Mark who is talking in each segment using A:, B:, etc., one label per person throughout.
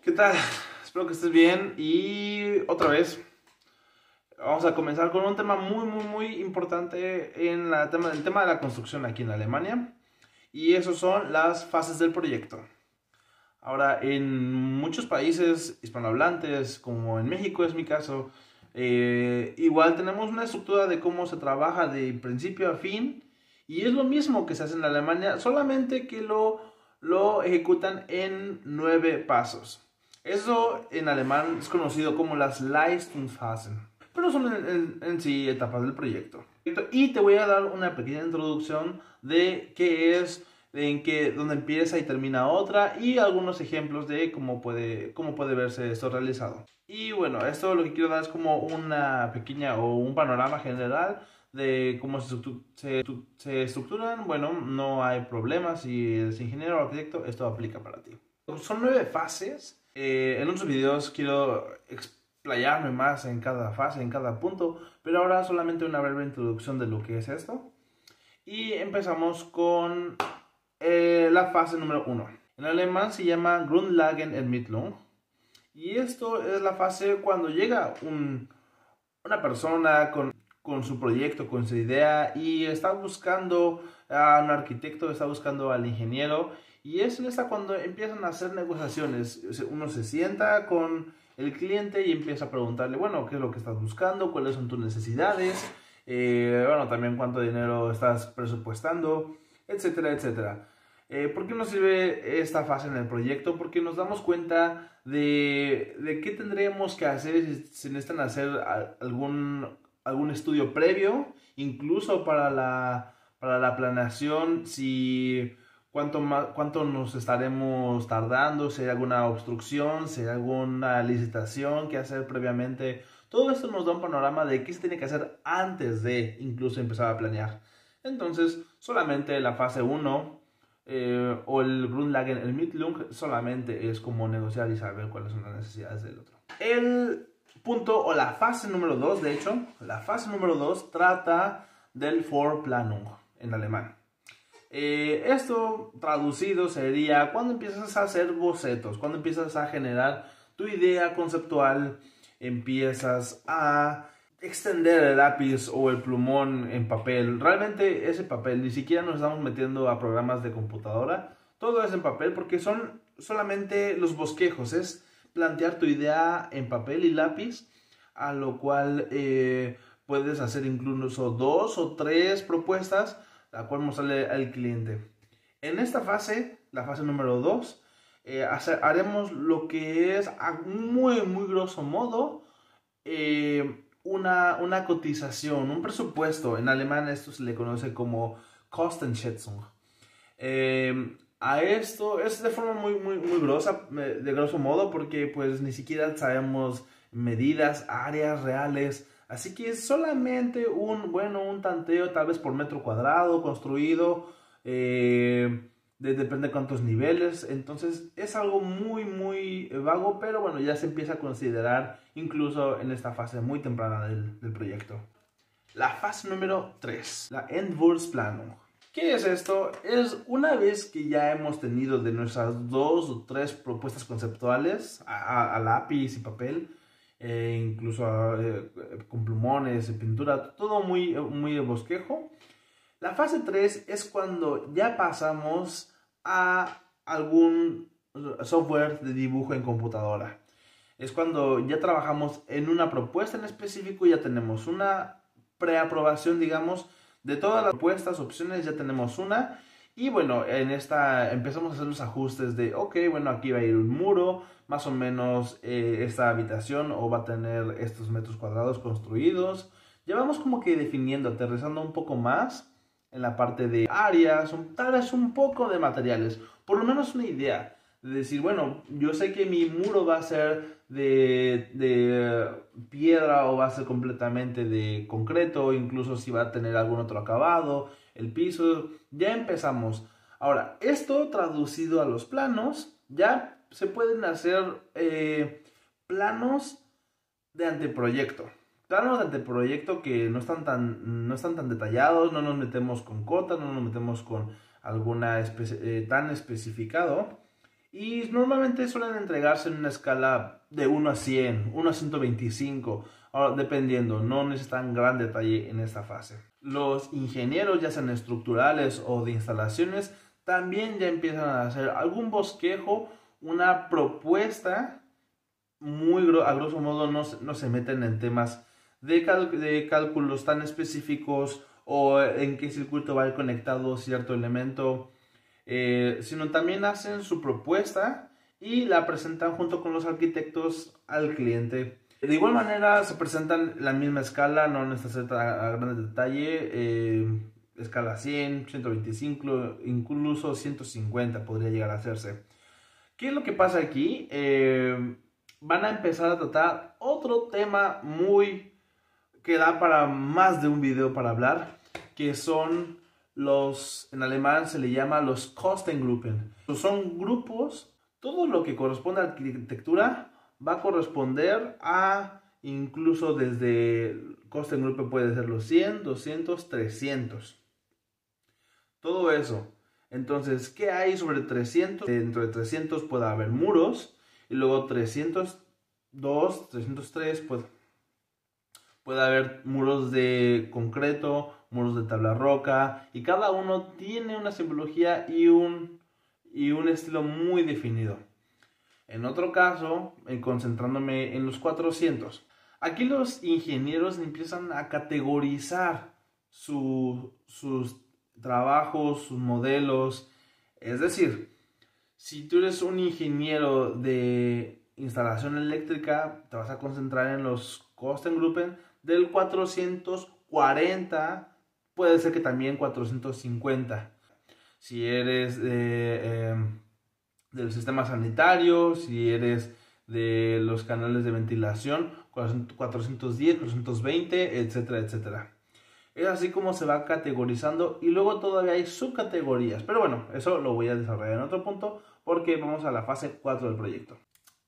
A: ¿Qué tal? Espero que estés bien y otra vez vamos a comenzar con un tema muy importante en el tema de la construcción aquí en Alemania, y esos son las fases del proyecto. Ahora, en muchos países hispanohablantes, como en México es mi caso, igual tenemos una estructura de cómo se trabaja de principio a fin, y es lo mismo que se hace en Alemania, solamente que lo ejecutan en 9 pasos. Eso en alemán es conocido como las Leistungsphasen, pero son en sí etapas del proyecto. Y te voy a dar una pequeña introducción de qué es, dónde empieza y termina otra, y algunos ejemplos de cómo puede verse esto realizado. Y bueno, esto lo que quiero dar es como una pequeña o un panorama general de cómo se estructuran. Bueno, no hay problema si eres ingeniero o arquitecto, esto aplica para ti. Son 9 fases. En otros videos quiero explayarme más en cada fase, en cada punto, pero ahora solamente una breve introducción de lo que es esto. Y empezamos con la fase número 1. En alemán se llama Grundlagenentwicklung. Y esto es la fase cuando llega una persona con su proyecto, con su idea, y está buscando a un arquitecto, está buscando al ingeniero, y es en esta cuando empiezan a hacer negociaciones. Uno se sienta con el cliente y empieza a preguntarle, bueno, ¿qué es lo que estás buscando? ¿Cuáles son tus necesidades? Bueno, también cuánto dinero estás presupuestando, etcétera, etcétera. ¿Por qué nos sirve esta fase en el proyecto? Porque nos damos cuenta de qué tendríamos que hacer si necesitan hacer algún estudio previo, incluso para la planeación, si cuánto nos estaremos tardando, si hay alguna obstrucción, si hay alguna licitación que hacer previamente. Todo esto nos da un panorama de qué se tiene que hacer antes de incluso empezar a planear. Entonces, solamente la fase 1 o el Grundlagenentwicklung solamente es como negociar y saber cuáles son las necesidades del otro. El punto o la fase número 2, de hecho, la fase número 2 trata del Vorplanung en alemán. Esto traducido sería cuando empiezas a hacer bocetos, cuando empiezas a generar tu idea conceptual, empiezas a extender el lápiz o el plumón en papel. Realmente ese papel, ni siquiera nos estamos metiendo a programas de computadora, todo es en papel porque son solamente los bosquejos, es plantear tu idea en papel y lápiz, a lo cual puedes hacer incluso 2 o 3 propuestas, la cual mostrarle al cliente. En esta fase, la fase número 2, haremos lo que es a muy grosso modo una cotización, un presupuesto. En alemán esto se le conoce como Kostenschätzung. A esto es de forma muy grosa, de grosso modo, porque pues ni siquiera sabemos medidas, áreas reales. Así que es solamente un tanteo, tal vez por metro cuadrado construido. Depende de cuántos niveles. Entonces es algo muy vago, pero bueno, ya se empieza a considerar incluso en esta fase muy temprana del proyecto. La fase número 3, la Entwurfsplanung. ¿Qué es esto? Es una vez que ya hemos tenido de nuestras 2 o 3 propuestas conceptuales a lápiz y papel, incluso con plumones y pintura, todo muy de bosquejo. La fase 3 es cuando ya pasamos a algún software de dibujo en computadora. Es cuando ya trabajamos en una propuesta en específico, ya tenemos una preaprobación, digamos, de todas las propuestas, opciones, ya tenemos una. Y bueno, en esta empezamos a hacer los ajustes de, ok, bueno, aquí va a ir un muro, más o menos esta habitación o va a tener estos metros cuadrados construidos. Ya vamos como que definiendo, aterrizando un poco más en la parte de áreas, tal vez un poco de materiales, por lo menos una idea de decir, bueno, yo sé que mi muro va a ser de piedra o va a ser completamente de concreto, incluso si va a tener algún otro acabado, el piso, ya empezamos. Ahora, esto traducido a los planos, ya se pueden hacer planos de anteproyecto. Planos de anteproyecto que no están tan detallados, no nos metemos con cotas, no nos metemos con alguna tan especificado. y normalmente suelen entregarse en una escala de 1 a 100, 1 a 125, ahora, dependiendo, no necesitan gran detalle en esta fase. Los ingenieros, ya sean estructurales o de instalaciones, también ya empiezan a hacer algún bosquejo, una propuesta, a grosso modo no se meten en temas de cálculos tan específicos o en qué circuito va a ir conectado cierto elemento, sino también hacen su propuesta y la presentan junto con los arquitectos al cliente. De igual manera se presentan la misma escala, no necesita a gran detalle, escala 100, 125, incluso 150 podría llegar a hacerse. ¿Qué es lo que pasa aquí? Van a empezar a tratar otro tema que da para más de un video para hablar, que son en alemán se le llama los Kostengruppen. Son grupos, todo lo que corresponde a arquitectura va a corresponder a, incluso desde Kostengruppe puede ser los 100, 200, 300. Todo eso. Entonces, ¿qué hay sobre 300? Dentro de 300 puede haber muros, y luego 302, 303 puede haber muros de concreto, muros de tabla roca, y cada uno tiene una simbología y un estilo muy definido. En otro caso, concentrándome en los 400, aquí los ingenieros empiezan a categorizar sus trabajos, sus modelos. Es decir, si tú eres un ingeniero de instalación eléctrica, te vas a concentrar en los Kostengruppen del 440, puede ser que también 450. Si eres del sistema sanitario, si eres de los canales de ventilación, 410, 420, etcétera, etcétera. Es así como se va categorizando, y luego todavía hay subcategorías. Pero bueno, eso lo voy a desarrollar en otro punto, porque vamos a la fase 4 del proyecto.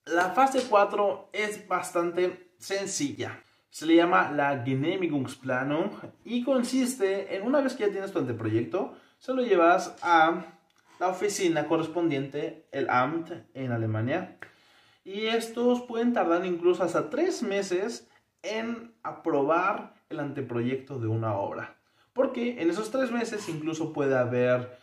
A: La fase 4 es bastante sencilla. Se le llama la Genehmigungsplanung y consiste en, una vez que ya tienes tu anteproyecto, se lo llevas a la oficina correspondiente, el Amt en Alemania, y estos pueden tardar incluso hasta 3 meses en aprobar el anteproyecto de una obra, porque en esos 3 meses incluso puede haber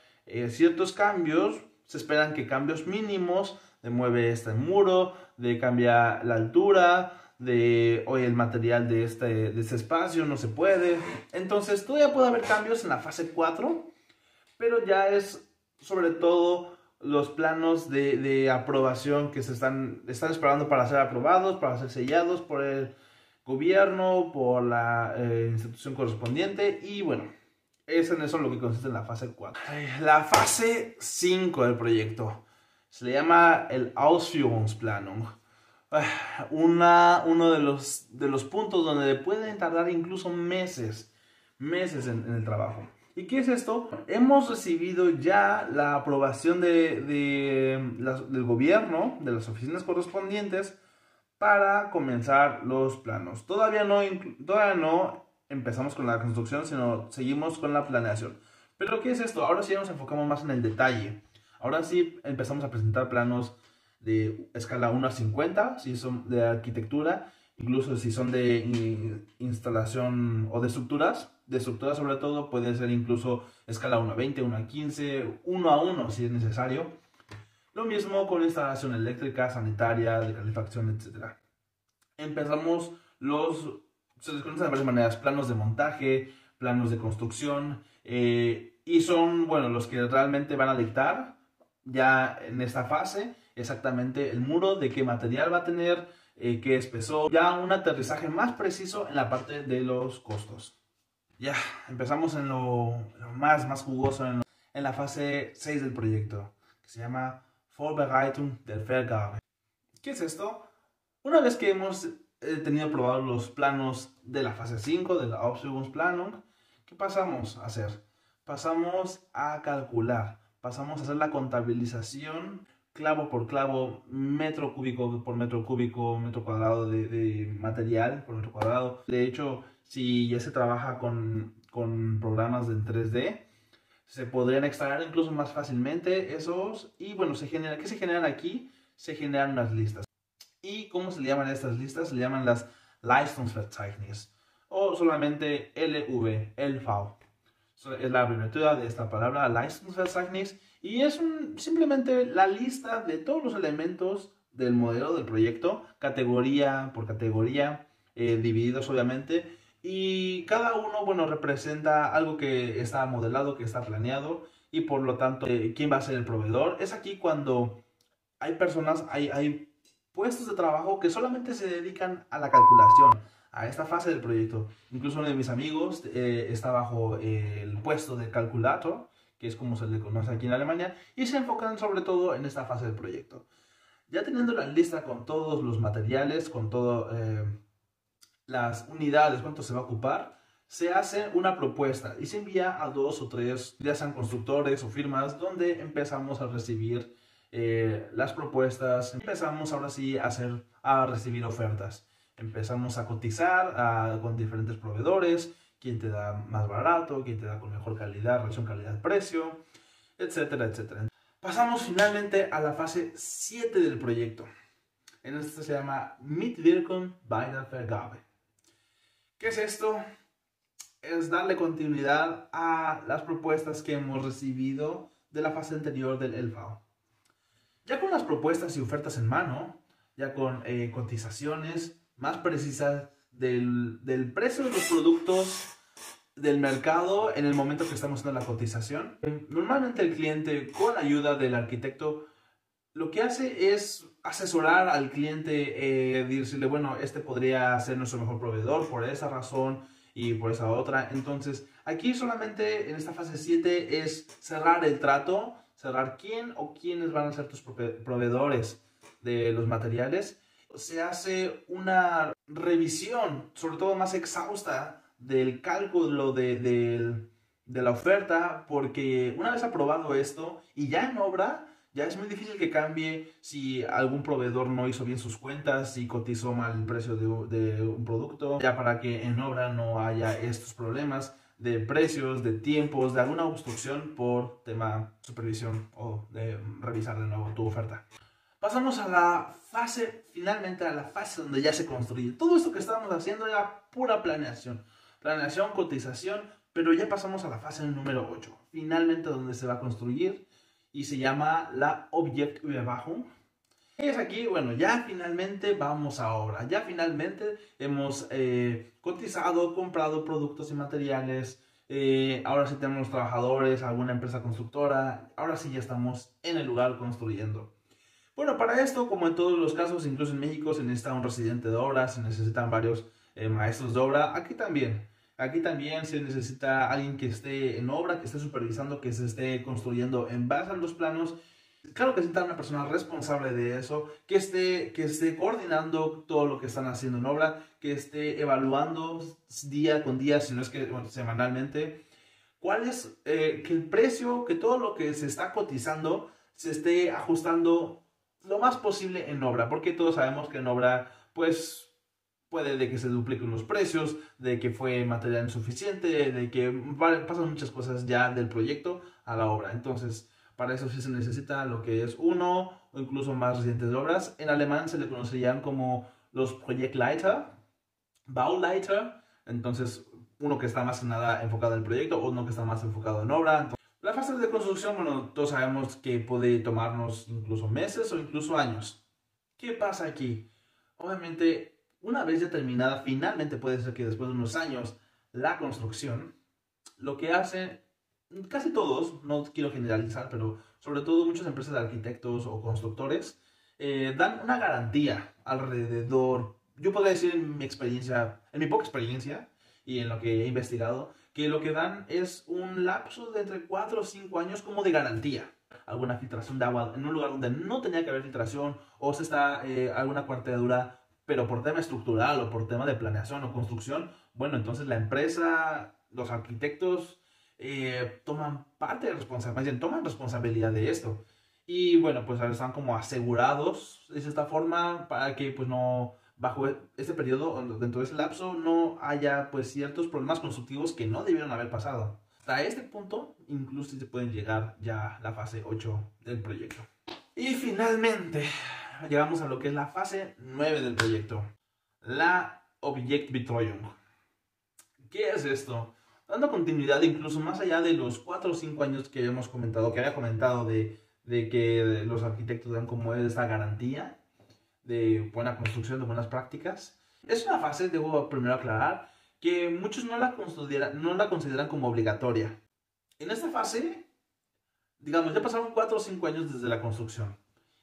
A: ciertos cambios. Se esperan que cambios mínimos, de mueve este muro, de cambia la altura, de hoy el material de este espacio no se puede. Entonces todavía puede haber cambios en la fase 4, pero ya es sobre todo los planos de aprobación que se están esperando para ser aprobados, para ser sellados por el gobierno, por la institución correspondiente. Y bueno, es en eso lo que consiste en la fase 4. La fase 5 del proyecto se le llama el Ausführungsplanung. Uno de los puntos donde pueden tardar incluso meses en el trabajo. ¿Y qué es esto? Hemos recibido ya la aprobación del gobierno, de las oficinas correspondientes, para comenzar los planos. Todavía no empezamos con la construcción, sino seguimos con la planeación. Pero ¿qué es esto? Ahora sí nos enfocamos más en el detalle. Ahora sí empezamos a presentar planos de escala 1 a 50, si son de arquitectura, incluso si son de instalación o de estructuras. De estructuras sobre todo, puede ser incluso escala 1 a 20, 1 a 15, 1 a 1 si es necesario. Lo mismo con instalación eléctrica, sanitaria, de calefacción, etc. Empezamos se les conoce de varias maneras: planos de montaje, planos de construcción, y son, bueno, los que realmente van a dictar ya en esta fase exactamente el muro, de qué material va a tener, qué espesor, ya un aterrizaje más preciso en la parte de los costos. Ya, empezamos en lo más jugoso, en la fase 6 del proyecto, que se llama Vorbereitung der Vergabe. ¿Qué es esto? Una vez que hemos tenido aprobados los planos de la fase 5, de la Ausführungsplanung, ¿qué pasamos a hacer? Pasamos a calcular, pasamos a hacer la contabilización, clavo por clavo, metro cúbico por metro cúbico, metro cuadrado de material por metro cuadrado. De hecho, si ya se trabaja con programas en 3D, Se podrían extraer incluso más fácilmente esos. Y bueno, ¿qué se generan aquí? Se generan unas listas. ¿Y cómo se le llaman a estas listas? Se le llaman las Leistungsverzeichnis o solamente LV, LV. Es la abreviatura de esta palabra, Leistungsverzeichnis, y es simplemente la lista de todos los elementos del modelo del proyecto, categoría por categoría, divididos obviamente, y cada uno, bueno, representa algo que está modelado, que está planeado, y por lo tanto, quién va a ser el proveedor. Es aquí cuando hay personas, hay puestos de trabajo que solamente se dedican a la calculación, a esta fase del proyecto. Incluso uno de mis amigos está bajo el puesto de calculator, que es como se le conoce aquí en Alemania, y se enfocan sobre todo en esta fase del proyecto. Ya teniendo la lista con todos los materiales, con todas las unidades, cuánto se va a ocupar, se hace una propuesta y se envía a 2 o 3, ya sean constructores o firmas, donde empezamos a recibir las propuestas. Empezamos ahora sí a recibir ofertas. Empezamos a cotizar con diferentes proveedores, quién te da más barato, quién te da con mejor calidad, relación calidad-precio, etcétera, etcétera. Pasamos finalmente a la fase 7 del proyecto. En esta se llama Mitwirkung bei der Vergabe. ¿Qué es esto? Es darle continuidad a las propuestas que hemos recibido de la fase anterior del LV. Ya con las propuestas y ofertas en mano, ya con cotizaciones más precisas del precio de los productos del mercado en el momento que estamos haciendo la cotización, normalmente el cliente, con la ayuda del arquitecto, lo que hace es asesorar al cliente, decirle, bueno, este podría ser nuestro mejor proveedor por esa razón y por esa otra. Entonces, aquí solamente en esta fase 7 es cerrar el trato, cerrar quién o quiénes van a ser tus proveedores de los materiales. Se hace una revisión, sobre todo más exhausta, del cálculo de la oferta, porque una vez aprobado esto y ya en obra, ya es muy difícil que cambie si algún proveedor no hizo bien sus cuentas, si cotizó mal el precio de un producto, ya para que en obra no haya estos problemas de precios, de tiempos, de alguna obstrucción por tema supervisión o de revisar de nuevo tu oferta. Pasamos a la fase, finalmente a la fase donde ya se construye. Todo esto que estábamos haciendo era pura planeación. Planeación, cotización, pero ya pasamos a la fase número 8. Finalmente donde se va a construir y se llama la Objektüberwachung. Es aquí, bueno, ya finalmente vamos a obra. Ya finalmente hemos cotizado, comprado productos y materiales. Ahora sí tenemos trabajadores, alguna empresa constructora. Ahora sí ya estamos en el lugar construyendo. Bueno, para esto, como en todos los casos, incluso en México, se necesita un residente de obra, se necesitan varios maestros de obra. Aquí también se necesita alguien que esté en obra, que esté supervisando, que se esté construyendo en base a los planos. Claro que necesita una persona responsable de eso, que esté coordinando todo lo que están haciendo en obra, que esté evaluando día con día, si no es que bueno, semanalmente, cuál es que el precio, que todo lo que se está cotizando se esté ajustando lo más posible en obra, porque todos sabemos que en obra, pues, puede de que se dupliquen los precios, de que fue material insuficiente, de que pasan muchas cosas ya del proyecto a la obra. Entonces, para eso sí se necesita lo que es uno o incluso más residentes de obras. En alemán se le conocerían como los Projektleiter, Bauleiter. Entonces, uno que está más que nada enfocado en el proyecto, o uno que está más enfocado en obra. La fase de construcción, bueno, todos sabemos que puede tomarnos incluso meses o incluso años. ¿Qué pasa aquí? Obviamente, una vez ya terminada, finalmente puede ser que después de unos años, la construcción, lo que hacen casi todos, no quiero generalizar, pero sobre todo muchas empresas de arquitectos o constructores, dan una garantía alrededor. Yo podría decir en mi experiencia, en mi poca experiencia y en lo que he investigado, que lo que dan es un lapso de entre 4 o 5 años como de garantía. Alguna filtración de agua en un lugar donde no tenía que haber filtración, o se está alguna cuarteadura, pero por tema estructural o por tema de planeación o construcción, bueno, entonces la empresa, los arquitectos toman parte de responsabilidad, toman responsabilidad de esto. Y bueno, pues están como asegurados de esta forma para que pues no, bajo este periodo, dentro de ese lapso, no haya pues ciertos problemas constructivos que no debieron haber pasado. Hasta este punto, incluso se pueden llegar ya a la fase 8 del proyecto. Y finalmente, llegamos a lo que es la fase 9 del proyecto, la Objektbetreuung. ¿Qué es esto? Dando continuidad incluso más allá de los 4 o 5 años que hemos comentado, que había comentado de que los arquitectos dan como esta garantía de buena construcción, de buenas prácticas. Es una fase, debo primero aclarar, que muchos no la consideran como obligatoria. En esta fase, digamos, ya pasaron 4 o 5 años desde la construcción.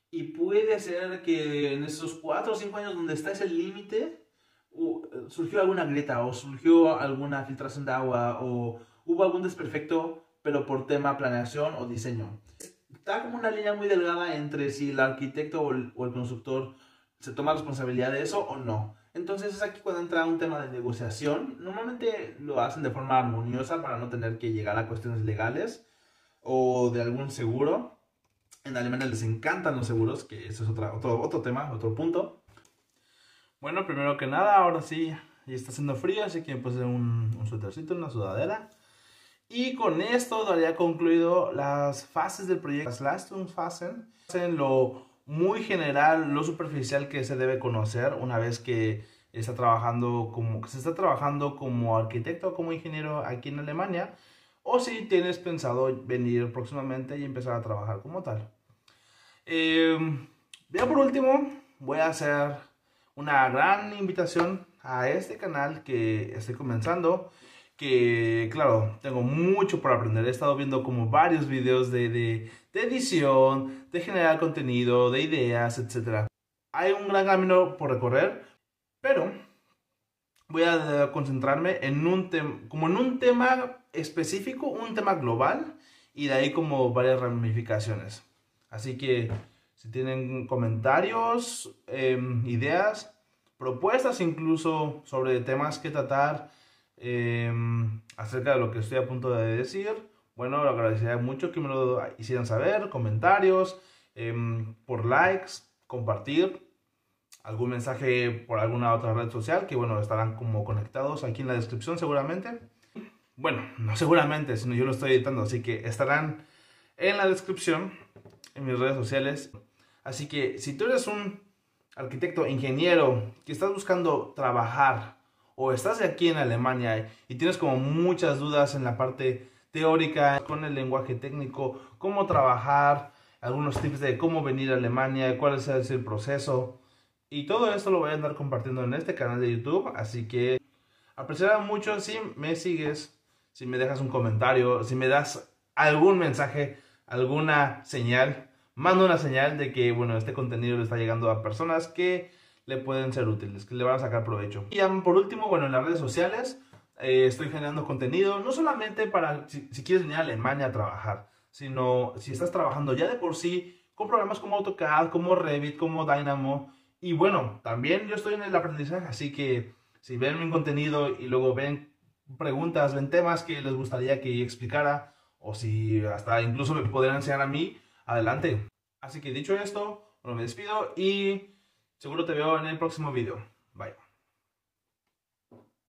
A: Y puede ser que en esos 4 o 5 años donde está ese límite, surgió alguna grieta o surgió alguna filtración de agua o hubo algún desperfecto, pero por tema planeación o diseño. Está como una línea muy delgada entre si el arquitecto o el constructor se toma responsabilidad de eso o no. Entonces es aquí cuando entra un tema de negociación. Normalmente lo hacen de forma armoniosa para no tener que llegar a cuestiones legales o de algún seguro. En Alemania les encantan los seguros, que eso es otro tema, otro punto. Bueno, primero que nada, ahora sí, ya está haciendo frío, así que puse un suétercito, una sudadera. Y con esto daría concluido las fases del proyecto. Las Leistungsfasen, en lo muy general, lo superficial que se debe conocer una vez que se está trabajando como arquitecto o como ingeniero aquí en Alemania, o si tienes pensado venir próximamente y empezar a trabajar como tal. Ya por último, voy a hacer una gran invitación a este canal que estoy comenzando, que claro, tengo mucho por aprender. He estado viendo como varios videos de edición, de generar contenido, de ideas, etc. Hay un gran camino por recorrer, pero voy a concentrarme en un tema específico, un tema global, y de ahí como varias ramificaciones. Así que si tienen comentarios, ideas, propuestas incluso sobre temas que tratar, acerca de lo que estoy a punto de decir, bueno, lo agradecería mucho que me lo hicieran saber, comentarios, por likes, compartir algún mensaje por alguna otra red social, que bueno, estarán como conectados aquí en la descripción seguramente. Bueno, no seguramente, sino yo lo estoy editando, así que estarán en la descripción, en mis redes sociales. Así que si tú eres un arquitecto, ingeniero, que estás buscando trabajar, o estás aquí en Alemania y tienes como muchas dudas en la parte teórica, con el lenguaje técnico, cómo trabajar, algunos tips de cómo venir a Alemania, cuál es el proceso, y todo esto lo voy a andar compartiendo en este canal de YouTube, así que apreciará mucho si me sigues, si me dejas un comentario, si me das algún mensaje, alguna señal, manda una señal de que bueno, este contenido le está llegando a personas que le pueden ser útiles, que le van a sacar provecho. Y por último, bueno, en las redes sociales estoy generando contenido, no solamente para si quieres venir a Alemania a trabajar, sino si estás trabajando ya de por sí con programas como AutoCAD, como Revit, como Dynamo. Y bueno, también yo estoy en el aprendizaje, así que si ven mi contenido y luego ven preguntas, ven temas que les gustaría que explicara, o si hasta incluso me podrían enseñar a mí, adelante. Así que dicho esto, bueno, me despido y seguro te veo en el próximo video. Bye.